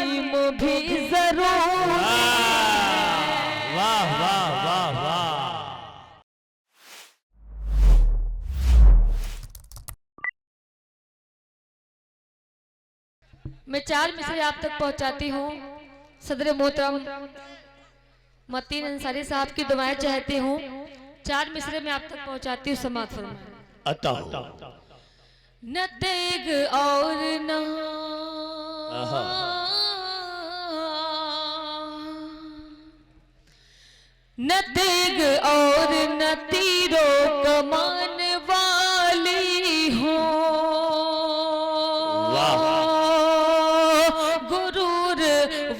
तालीम भी जरूर। वाह वाह वाह वाह। मैं 4 मिसरे आप तक पहुंचाती हूँ। सदर मोहतरम मतीन अंसारी साहब की दुआएं चाहती हूँ। 4 मिसरे में आप तक पहुंचाती हूँ। समाप्त फरमाएं। अता न तेग और न न तेग और न तीरो कमान वाली हो। गुरूर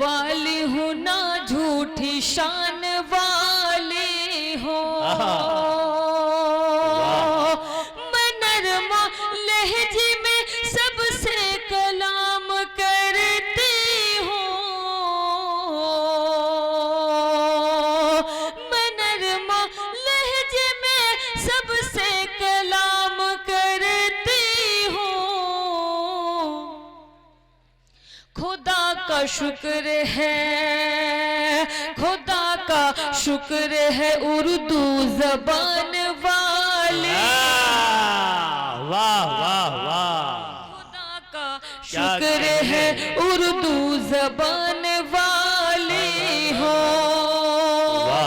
वाली हूँ ना झूठी शान वाली हो। मैं नरमा लहजे में सबसे कलाम करती हूँ। मैं नरमा लहजे में सबसे कलाम करती हूँ। खुदा का शुक्र है, खुदा का शुक्र है उर्दू जबान वाले। वाह वाह वाह। खुदा का शुक्र है उर्दू जबान वाले हो।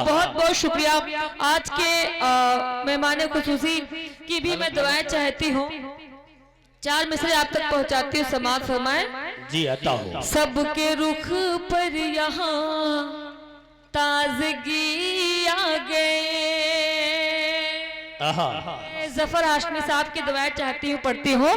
बहुत बहुत शुक्रिया। आज के मेहमान खुसूसी की भी मैं दुआएं चाहती हूँ। 4 मिसरे आप तक पहुंचाती हूँ। समाप्त फरमाएं। जी अता हो। सबके रुख पर यहाँ ताजगी आ गए। जफर हाशमी साहब की दुआएं चाहती हूँ, पढ़ती हूँ।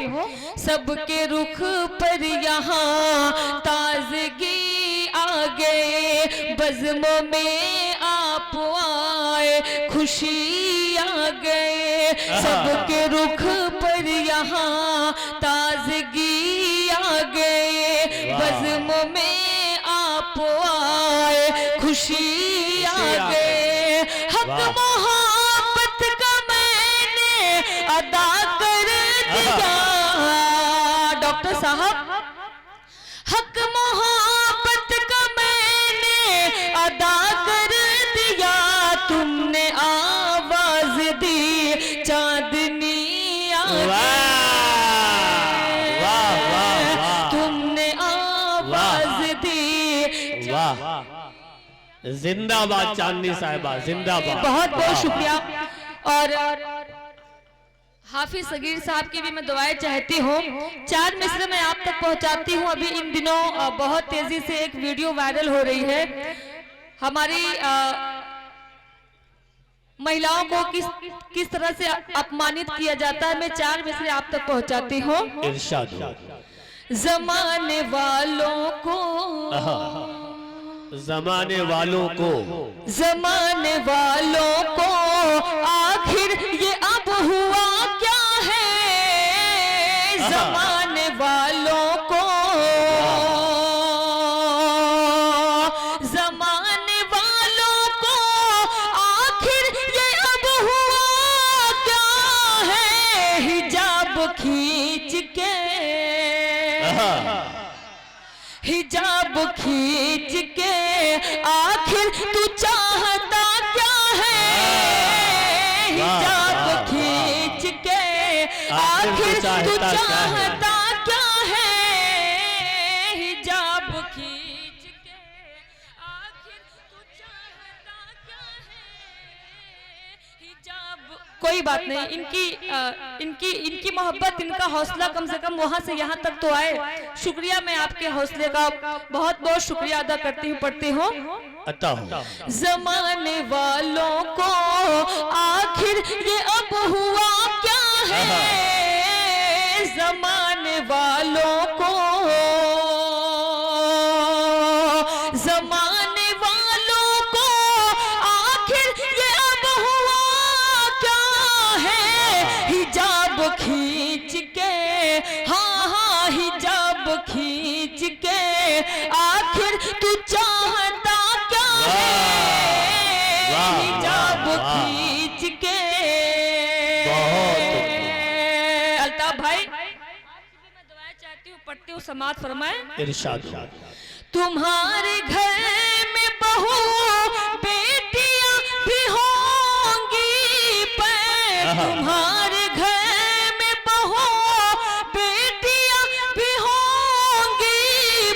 सबके रुख पर यहाँ ताजगी आ गए। बज़्मों में आप आए खुशी आ गए। सबके रुख पर यहाँ ताजगी आ गए। बज़्मों में आप आए खुशी आ गए। हक मोहब्बत का मैंने अदा कर दिया। डॉक्टर साहब, हक मोहब्बत का मैंने अदा कर दिया। तुमने आवाज दी चांदनी आ गई। तुमने आवाज दी। वाह, जिंदाबाद चांदनी साहिबा, जिंदाबाद। बहुत बहुत शुक्रिया। और हाफिज सगीर साहब की भी मैं दुआएं चाहती हूँ। 4 मिसरे में आप तक पहुँचाती हूँ। अभी इन दिनों बहुत तेजी से एक वीडियो वायरल हो रही है। हमारी महिलाओं को किस तरह से अपमानित किया जाता है। मैं 4 मिसरे आप तक पहुँचाती हूँ। इरशाद। जमाने वालों को, जमाने वालों को, जमाने वालों को आखिर ये अब हुआ क्या है। जमाने वालों को, जमाने वालों को आखिर ये अब हुआ क्या है। हिजाब खींच के, हिजाब खींच के आखिर तू चाहता क्या है। हिजाब खींच के आखिर तू चाहता क्या है। हिजाब खींच के आखिर तू चाहता क्या है। हिजाब कोई बात नहीं। इनकी मोहब्बत, इनका हौसला कम से कम वहां से यहाँ तक तो आए। शुक्रिया, मैं आपके हौसले का बहुत बहुत शुक्रिया अदा करती हूँ, पढ़ती हूँ। जमाने वालों को आखिर ये अब हुआ क्या है। जमाने वालों को, जमाने वालों को आखिर ये अब हुआ क्या है। हिजाब खींच के, हाँ हाँ हिजाब खींच के आखिर तू चाहता क्या है। हिजाब खींच के। अल्ताफ भाई, मैं दुआएं चाहती हूँ, पढ़ती हूँ। समात फरमाए। इरशाद। तुम्हारे घर में बहू बेटियां भी होंगी, पर तुम्हारे घर में बहू बेटियां भी होंगी,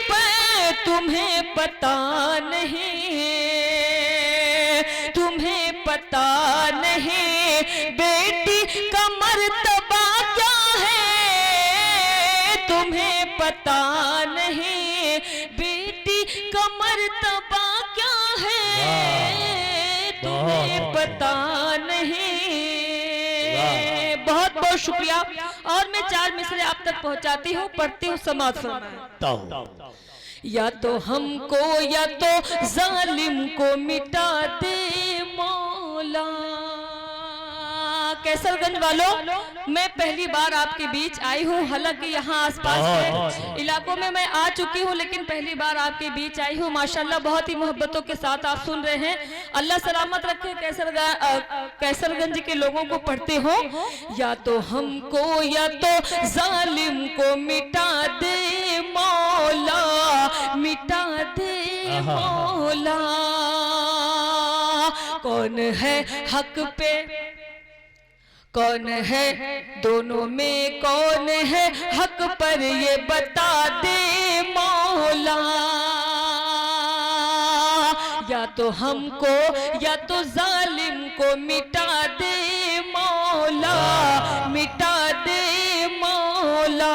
पर तुम्हें पता नहीं, तुम्हें पता नहीं बेटी का मर्तबा क्या है, तुम्हें पता नहीं बेटी का मर्तबा क्या है, तुम्हें पता नहीं। बहुत बहुत शुक्रिया। और मैं 4 मिसरे आप तक पहुंचाती हूँ, पढ़ती हूँ, समाज फरमाएं। या तो हमको या तो जालिम को मिटा दे मौला। कैसरगंज वालों, मैं पहली बार आपके बीच आई हूँ, हालांकि यहाँ आसपास के इलाकों में मैं आ चुकी हूँ, लेकिन पहली बार आपके बीच आई हूँ। माशाल्लाह बहुत ही मोहब्बतों के साथ आप सुन रहे हैं। अल्लाह सलामत रखे कैसरगंज के लोगों को। पढ़ते हो, या तो हमको या तो जालिम को मिटा दे मौला, मिटा दे मौला। कौन है हक पे, कौन है दोनों में, कौन है हक पर ये बता दे मौला। या तो हमको या तो जालिम को मिटा दे मौला, मिटा दे मौला।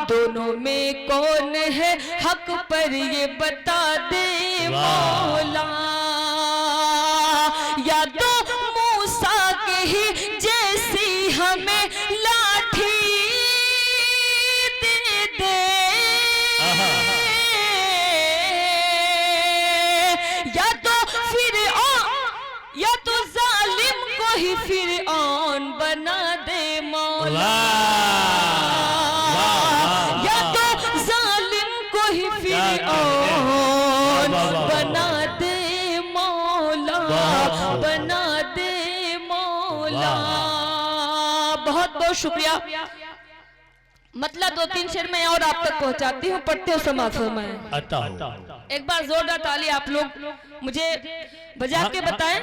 दोनों में कौन है हक पर ये बता दे मौला। या तो मूसा के ही जैसी हमें लाठी दे दे, या तो या तो जालिम को ही फिरऔन बना दे मौला। या तो जालिम को ही फिरऔन बना दे मौला, बना दे मौला। बहुत बहुत शुक्रिया। मतलब 2-3 शेर में और आप तक पहुंचाती हूँ, पढ़ते हो, समाज फरमाएं। एक बार जोरदार ताली आप लोग मुझे बजा के बताएं।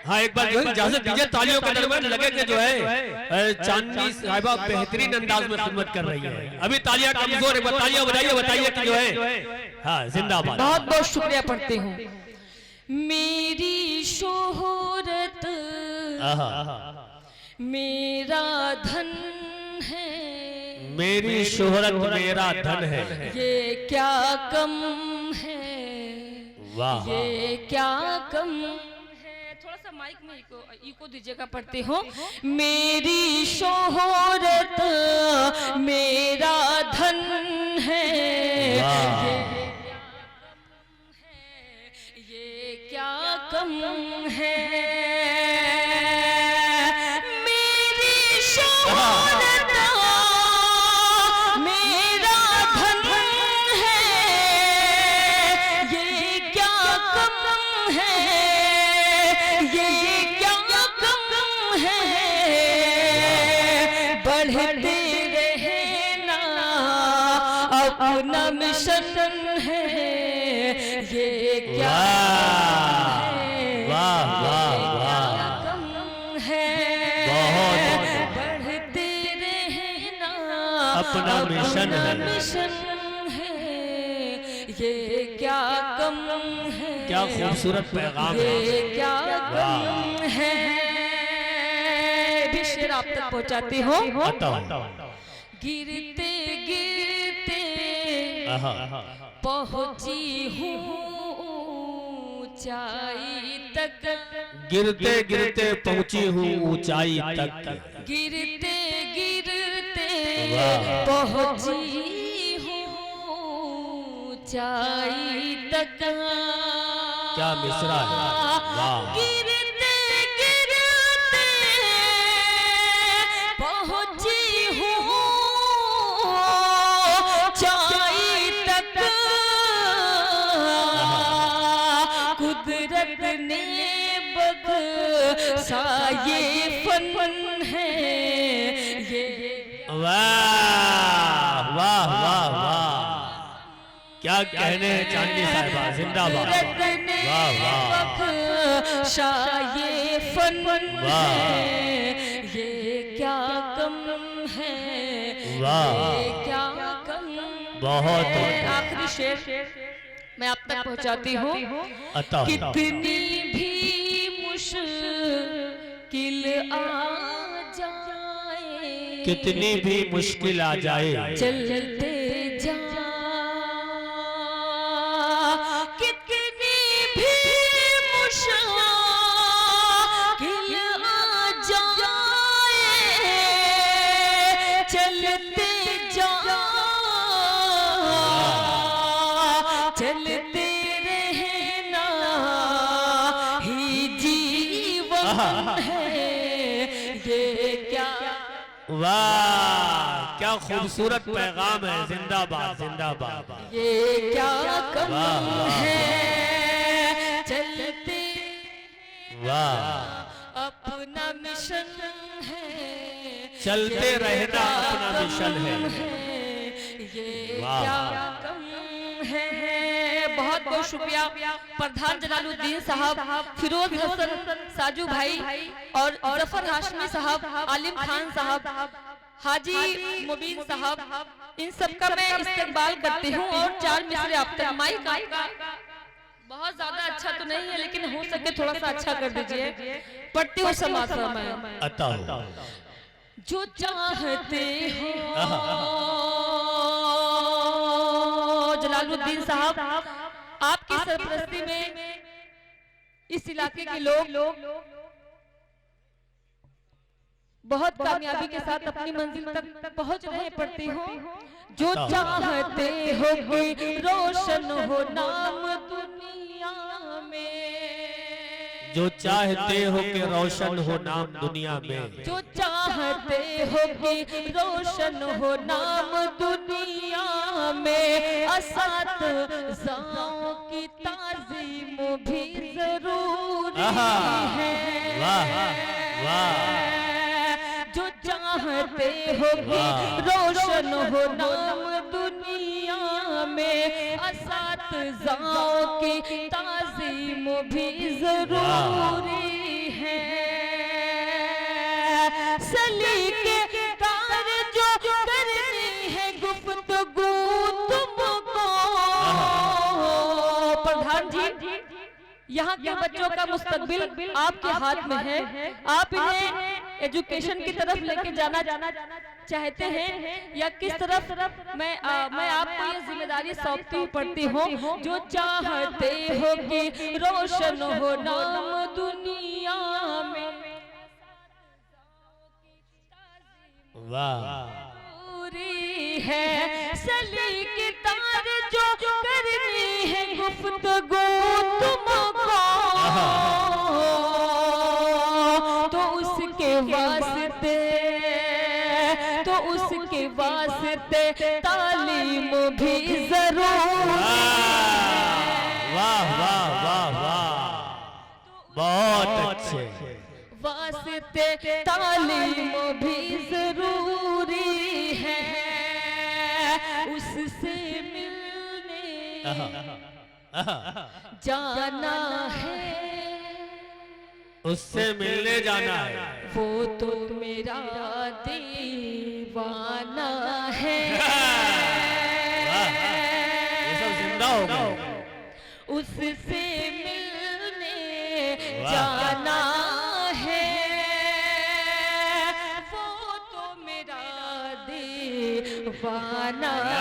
हाँ, एक बार जो इजाजत दीजिए, तालियों के दरमियान लगे कि जो है चांदनी साहिबा बेहतरीन अंदाज में खिदमत कर रही है। अभी तालियां कमजोर है, तालियां बजाइए, बताइए कि जो है हाँ जिंदाबाद। बहुत बहुत शुक्रिया। पढ़ती हूँ। मेरी शोहरत मेरा धन है, मेरी शोहरत मेरा धन है, ये क्या कम है, वाह, ये क्या कम है। थोड़ा सा माइक में इको दीजिएगा। पढ़ती हूँ। मेरी शोहरत मेरा धन है, ये क्या कम है। मेरी शोहरत मेरा धन है, ये क्या कम है, ये क्या कम है। बढ़ते रहना अपना मिशन है, ये क्या अपना मिशन है, ये क्या कम है। क्या खूबसूरत पैगाम है, ये क्या कम है। भी शेर आप तक पहुंचाती हो। गिरते गिरते पहुंची हूँ ऊंचाई तक, गिरते गिरते पहुंची हूँ ऊंचाई तक, गिरते गिरते पहुंची हूँ ऊंचाई तक। क्या मिसरा है, वाह। गिरते गिरते पहुंची हूँ ऊंचाई तक, कुदरत ने बख्शा ये फन है, ये वाह वाह वाह वाह। क्या कहने हैं चांदनी साहिबा, जिंदाबाद। वाह वाह शाये फन वाह। है, ये क्या कम है, वाह। ये क्या कम बहुत है। आखिरी शेर मैं आप तक पहुंचाती हूँ। अता कितनी भी मुश्किल आ जाए, कितनी भी मुश्किल आ जाए, चलते जा, कितनी भी मुश्किल आ जाए, चलते जा, चलते रहना ही जीवन है, ये क्या। वाह क्या खूबसूरत पैगाम है, जिंदाबाद जिंदाबाद। ये क्या कम वाह, वाह। है, चलते वाह अपना मिशन है, चलते ये रहना क्या अपना कम मिशन है। ये वाह। क्या कम है। बहुत बहुत शुक्रिया प्रधान जलालुद्दीन साहब, फिरोज हसन साजू भाई और जफर हाशमी साहब, आलिम खान साहब, हाजी मुबीन साहब, इन सबका मैं इस्तेमाल करती हूँ। और 4 मिसरे आप तक। माइक आपका बहुत ज्यादा अच्छा तो नहीं है, लेकिन हो सके थोड़ा सा अच्छा कर दीजिए। पढ़ती हूँ समाज में। अता जो चाहते हो जलालुद्दीन साहब, आपकी सरपरस्ती में इस इलाके के लोग बहुत कामयाबी के साथ अपनी मंजिल तक पहुंच रहे। पढ़ती हो। जो चाहते हो कि रोशन हो नाम दुनिया में, जो चाहते हो कि रोशन हो नाम दुनिया में, जो चाहते हो कि रोशन हो नाम दुनिया में, असातिज़ाओं की ताज़ीम भी जरूरी है। वाह वाह। जो चाहते हो कि रोशन हो नाम दुनिया में, असातिज़ाओं की ताज़ीम भी जरूरी है। सलीके तार जो करनी है गुफ्तगू तुमको, प्रधान जी यहाँ के बच्चों का मुस्तकबिल आपके हाथ में है। आप इन्हें एजुकेशन की तरफ लेके जाना चाहते हैं या किस तरफ? मैं आपको ये जिम्मेदारी सौंपती पड़ती हूँ। जो चाहते हो कि रोशन हो नाम दुनिया में, वाह पूरी है। सलीके तार जो करनी है गुफ्तगू तुमको, तो उसके वास्ते तालीम भी जरूर। वाह वाह वाह वाह, बहुत अच्छे। वास्ते तालीम भी जरूरी है, उससे मिलने जाना है, उससे मिलने जाना है। वो तो मेरा दीवाना है। ये सब जिंदा हो गए। उससे मिलने जाना है, वो तो मेरा दीवाना है।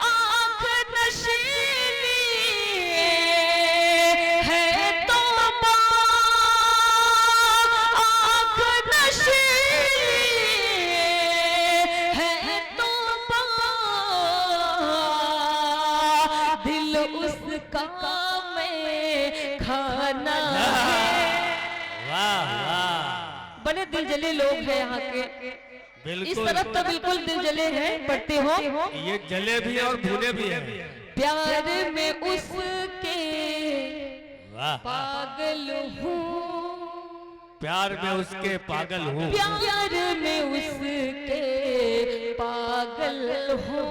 आँख नशीली है तो आँख नशीली है तो दिल उसका में खाना है। वाह वाह, बड़े दिल जले लोग हैं यहाँ के। इस बिल्कुल। तरफ तो बिल्कुल दिल जले हैं, पढ़ते हो। ये जले भी हैं और भुने भी हैं। प्यार में उसके वाह, पागल हूँ, प्यार में उसके पागल हूँ। प्यार में उसके पागल हूँ।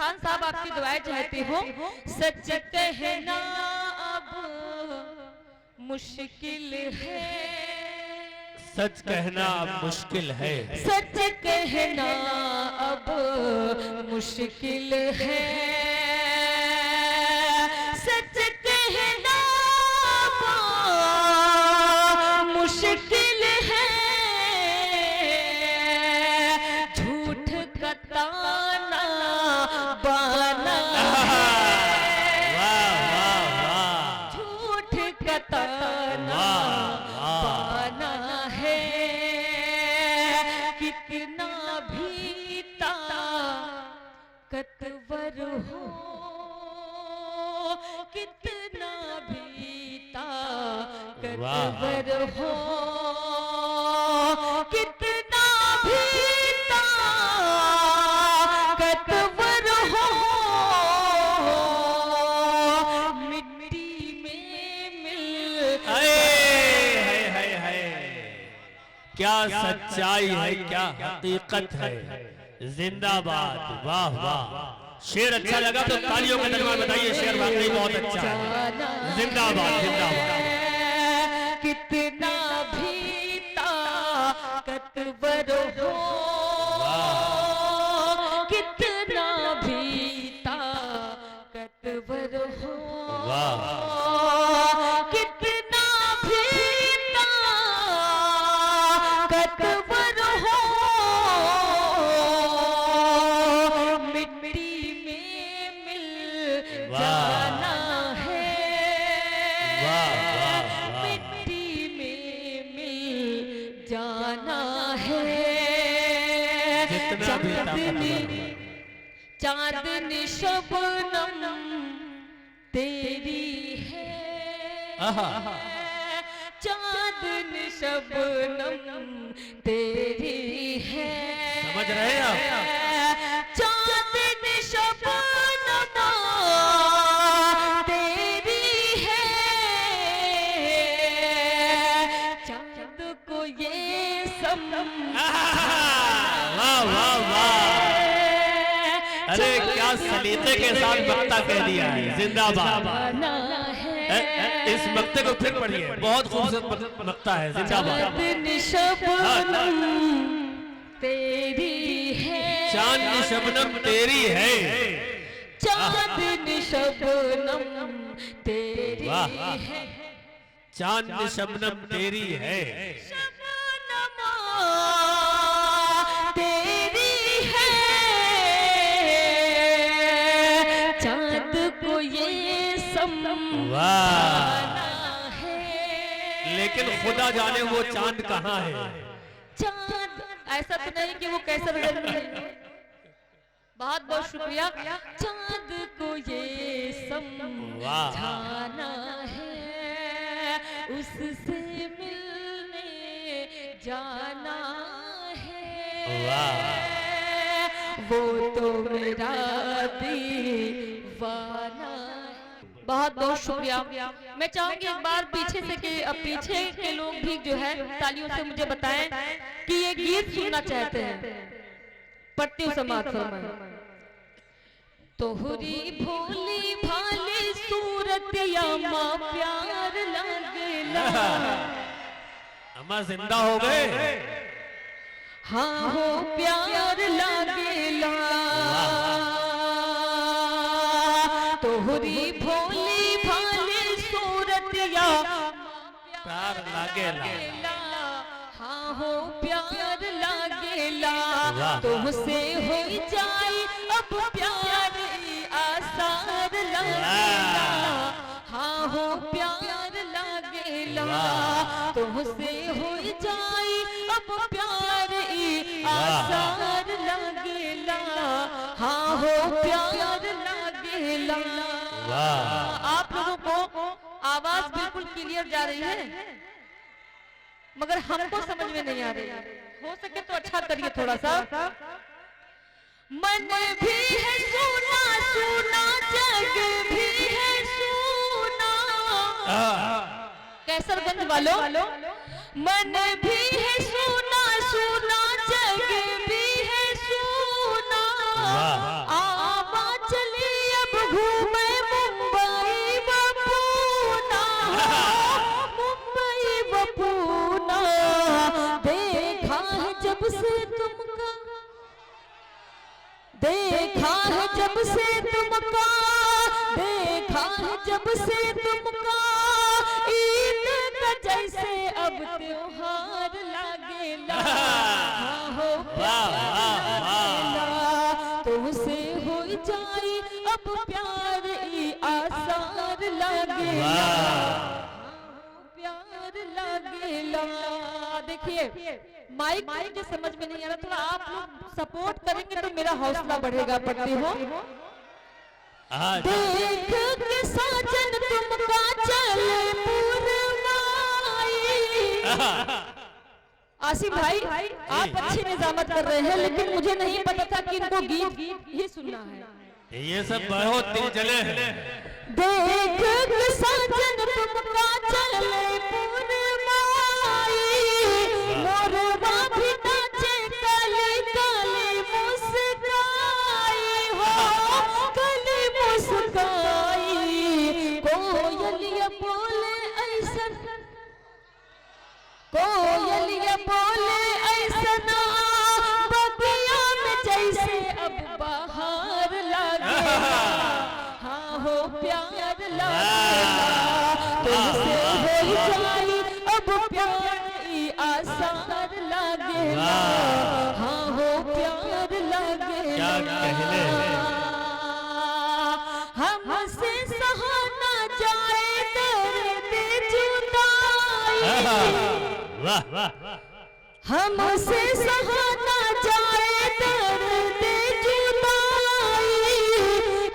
खान साहब आपकी दुआएं चाहती हूँ। सच कहना अब मुश्किल है, सच कहना अब मुश्किल है, सच कहना अब मुश्किल है, सच कहना अब मुश्किल है, झूठ का ताना बाना झूठ का ताना बाना है, कितना भी ताकतवर हो, कितना भी ताकतवर हो, कितना भी ताकतवर हो, मिट्टी में मिल क्या सच्चाई है, क्या हकीकत है। जिंदाबाद, वाह वाह। शेर अच्छा लगा तो तालियों का दरबार बताइए, शेर वाकई बहुत अच्छा है। जिंदाबाद जिंदाबाद। कितना भी ताकतवर हो, कितना भी ताकतवर हो, कितना भी ताकतवर हो, मिट्टी में मिल जाना है, मिट्टी में मिल जाना है। चांदनी शबनम तेरी है, चांदनी शबनम तेरी है, समझ रहे हैं आप? चांदनी शबनम तेरी है, चांद को ये वाह वाह वाह। अरे क्या सलीके के साथ मक्ता कह दिया है। जिंदाबाद। इस मक्ते को फिर पढ़िए, बहुत खूबसूरत मक्ता है। जिंदाबाद। चांदनी शबनम तेरी है, चांदनी शबनम तेरी है, चांदनी शबनम तेरी है, चांदनी शबनम तेरी है, शबनम तेरी है, चांद को ये समझाना है। लेकिन खुदा जाने वो चांद कहाँ है। चांद ऐसा तो नहीं कि वो कैसरगंज में है। बहुत बहुत शुक्रिया। चांद को ये समझाना है, उससे मिलने जाना है, वो तो मेरा दीवाना। बहुत बहुत शुक्रिया। मैं चाहूंगी एक बार पीछे से कि पीछे के लोग भी जो है तालियों से मुझे बताएं कि ये गीत सुनना चाहते हैं। पढ़ती हूँ समाज फरमाएं। तोहरी भोली भाली सूरत या माँ प्यार लगला। अम्मा जिंदा हो गए। हाँ हो प्यार लगला, तोहरी भोली भाली सूरत या प्यार लागेला। हाँ हो प्यार लागेला, तुमसे हो जाए अब प्यार आसार लागेला। हाँ हो प्यार लागेला, तुमसे हो जाए अब प्यार आसार लागेला। हाँ हो प्यार लागेला। आप लोगों को आवाज बिल्कुल क्लियर जा रही है, मगर हमको समझ में नहीं आ रही है। हो सके तो अच्छा करिए थोड़ा सा। मन भी है सुना सुना, जग भी है सुना। कैसरगंज वालों, मन भी है सुना सुना, जग भी है सुना। आवाज देखा है जब से तुमका, देखा है जब से तुमका, ईद का जैसे अब त्योहार लागेला, हाँ हो प्यार लागेला, तुमसे हो जाई अब प्यार ई आसार लागेला, प्यार लागेला। देखिए माइक मुझे समझ में नहीं आ रहा, थोड़ा आप लोग सपोर्ट करेंगे तो मेरा हौसला बढ़ेगा। पढ़ती हो देख के साजन तुमका चले पुरवाई। आसिफ भाई आप अच्छी निजामत कर रहे हैं, लेकिन मुझे नहीं पता था कि इनको गीत ही सुनना है। ये सब बहुत दिल जले हैं। देख के साजन तुमका चले पुरवाई, मोरवा भी नाचे काली काली मुस्काई हो, काली मुस्काई, कोयलिया बोले ऐसन, कोयलिया बोले ऐसन, बगिया में जैसे अब बाहर लागेला, हाँ हो प्यार लागेला, तुमसे हो जाई अब प्यार ई आसार लागेला, हाँ हो प्यार लागेला। हमसे सहाना जाए दर्द जुदाई, हमसे सहाना जाए दर्द जुदाई,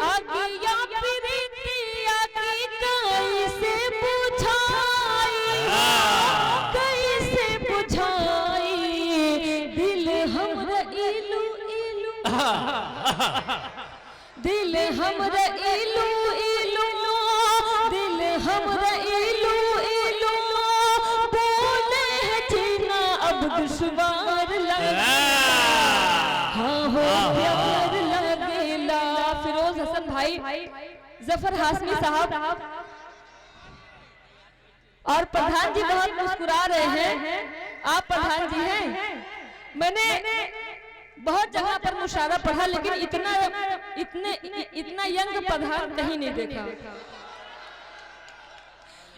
आगिया प्रीतिया की कैसे बुझाई, कैसे बुझाई, दिल हमरा इलू इलू, दिल हमरा इलू इलू, दिल हमरा इलू इलू, बोले है जीना अब दुश्वार लगेला, हाँ हो प्यार लगेला। फिरोज हसन भाई, जफर हाशमी साहब और प्रधान जी बहुत मुस्कुरा रहे हैं। आप प्रधान जी हैं, मैंने बहुत जगह पर मुशायरा पढ़ा, लेकिन इतना यंग प्रधान कहीं नहीं देखा,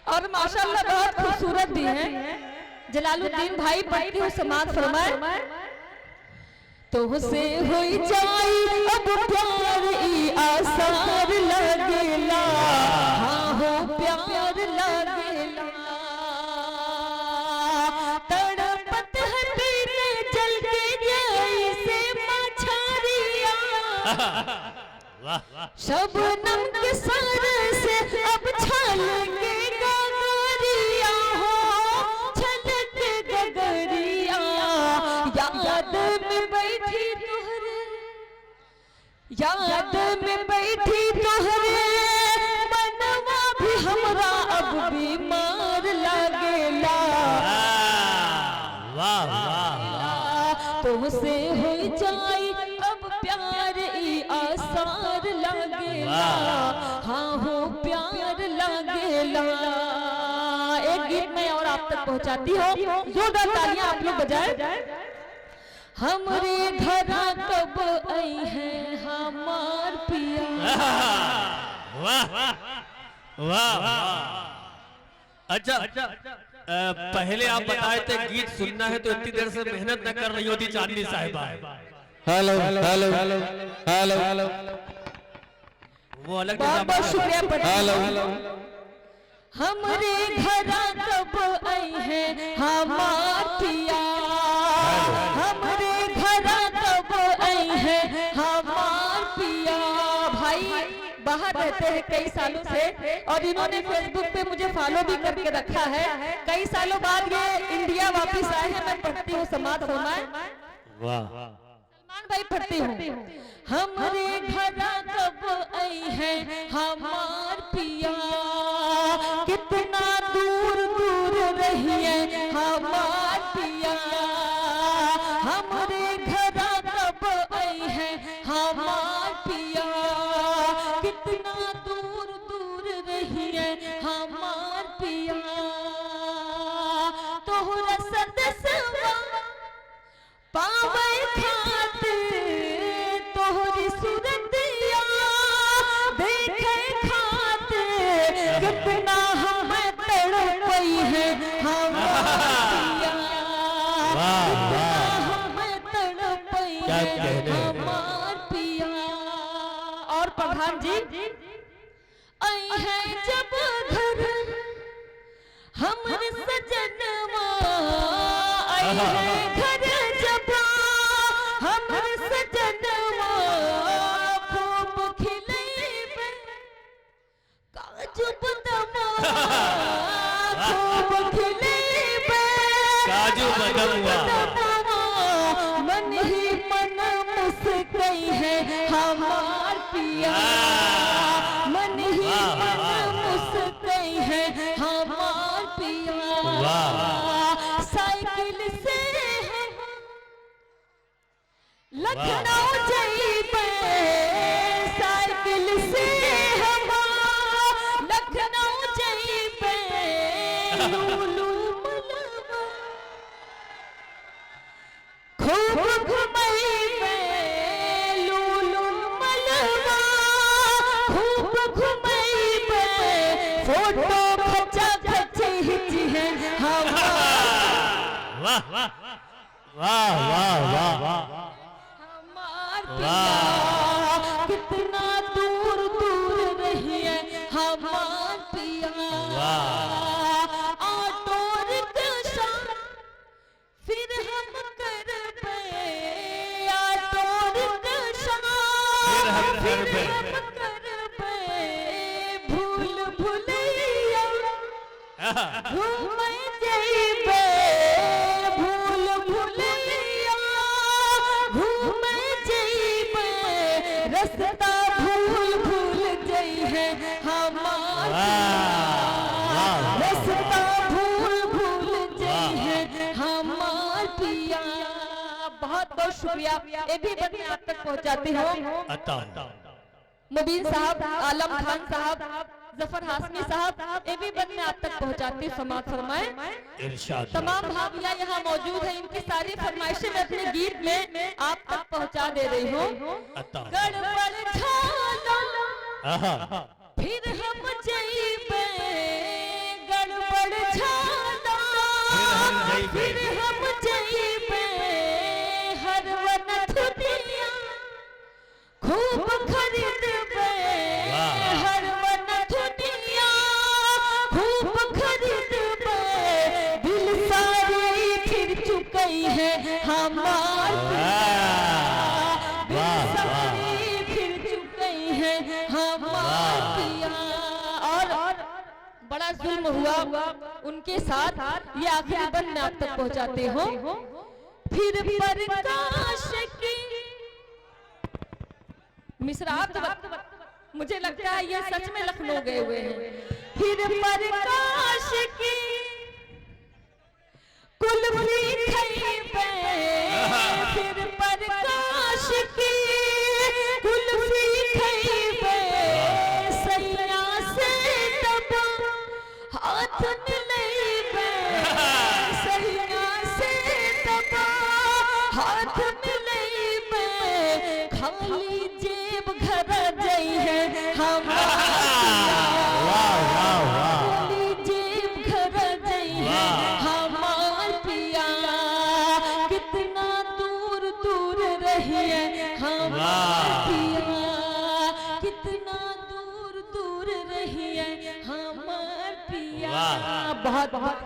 और माशाल्लाह बहुत खूबसूरत भी हैं। जलालुद्दीन भाई पढ़ती हूँ समाज फरमाए, तुमसे हो जाई अब प्यार ई आसार लगेला, हाँ हो प्यार लगेला, तड़पत है पीने जल के जैसे मछरिया, शबनम के सर से अब छलके गगरिया हो, छलके गगरिया, याद में बैठी तोहरे, याद में बैठी तोहरे, मनवा भी हमरा अब बीमार लगेला, तुमसे हो जाई अब प्यार ई आसार लगेला, हाँ हो प्यार लगेला। एक गीत में और आप तक पहुंचाती हो, जोरदार तालियां आप लोग बजाएं। हमरे घरा कब आई है हमार पिया, वाह वाह। अच्छा, पहले आप बताए थे गीत सुनना है तो इतनी देर से मेहनत न कर रही होती चांदनी साहिबा। हेलो हेलो हेलो हेलो, वो अलग बहुत बहुत शुक्रिया हेलो पटेल। हमरे घरा कब आई है हमार पिया, हमरे घरा कब आई है हमार पिया। भाई बाहर रहते हैं कई सालों से, और इन्होंने फेसबुक पे मुझे फॉलो भी करके रखा है। कई सालों बाद ये इंडिया वापस आए हैं। मैं पढ़ती हूँ समाज फरमाए, सलमान भाई पढ़ती हूँ। हमरे घरा कब आई है हमार पिया, कितना दूर दूर रही है हमार पिया। हमरे घरा कब आई है हमार पिया, कितना दूर दूर रही है हमार पिया। तोहरा सदसवा पावे खातिर, तोहरी सूरत जी आई है जब घर हमरे सजनवा आई है घर जब हमरे सजनवा खूब खिलेबे काजू बदाम खूब खिलेबे काजू बदाम मन ही मन मुस्कई है हमार पिया मन ही मन मुस्कई है हमार पिया साइकिल से हम लखनऊ जाइबे साइकिल से हम लखनऊ जाइबे लूलू मलवा खूब घुमैबे लूलू मलवा खूब घुमैबे फोटो खचा खची हिची है वाह वाह वाह वाह वाह हमार पिया कितना दूर दूर रही है हमार पिया ऑटो रिक्शा फिर हम करबे ऑटो रिक्शा फिर हम करबे भूल भुलैया घूमे जाइबे भूल भुलैया घूमे जाइबे रास्ता भूल भूल जाई है हमार रास्ता भूल भूल जाई है हमार पिया बहुत बहुत शुक्रिया ये भी बस मैं आप तक पहुंचाती हूँ मुबीन साहब आलम खान साहब जफर हाशमी साहब ये भी बस मैं आप तक पहुंचाती समाज फरमाए इरशाद तमाम भाभियां यहाँ मौजूद हैं इनकी सारी फरमाइशें मैं अपने गीत में आप तक पहुंचा दे रही हूँ गड़बड़ झाला फिर हम जाइबे गड़बड़ झाला फिर हम जाइबे हर वन दुनिया खूब खरीदबे हर वन दुनिया खूब खरीदबे दिल सारी फिर चुकई है हमार दिल सारी फिर चुकई है हमार पिया और बड़ा जुल्म हुआ उनके साथ ये आखिरी बंद मैं आप तक पहुंचाती हूँ फिर प्रकाश की मिश्रा आप तो मुझे लगता है ये सच में लखनऊ गए हुए हैं फिर प्रकाश की कुल्फी खइबे फिर प्रकाश की कुल्फी खइबे सैया से तब हाथ मिलैबे सैया से तब हाथ मिलैबे खाली जेब घर जाई है खाली जेब घर जाई है हमार पिया कितना दूर दूर रही है हमार पिया कितना दूर दूर रही है हमार पिया बहुत बहुत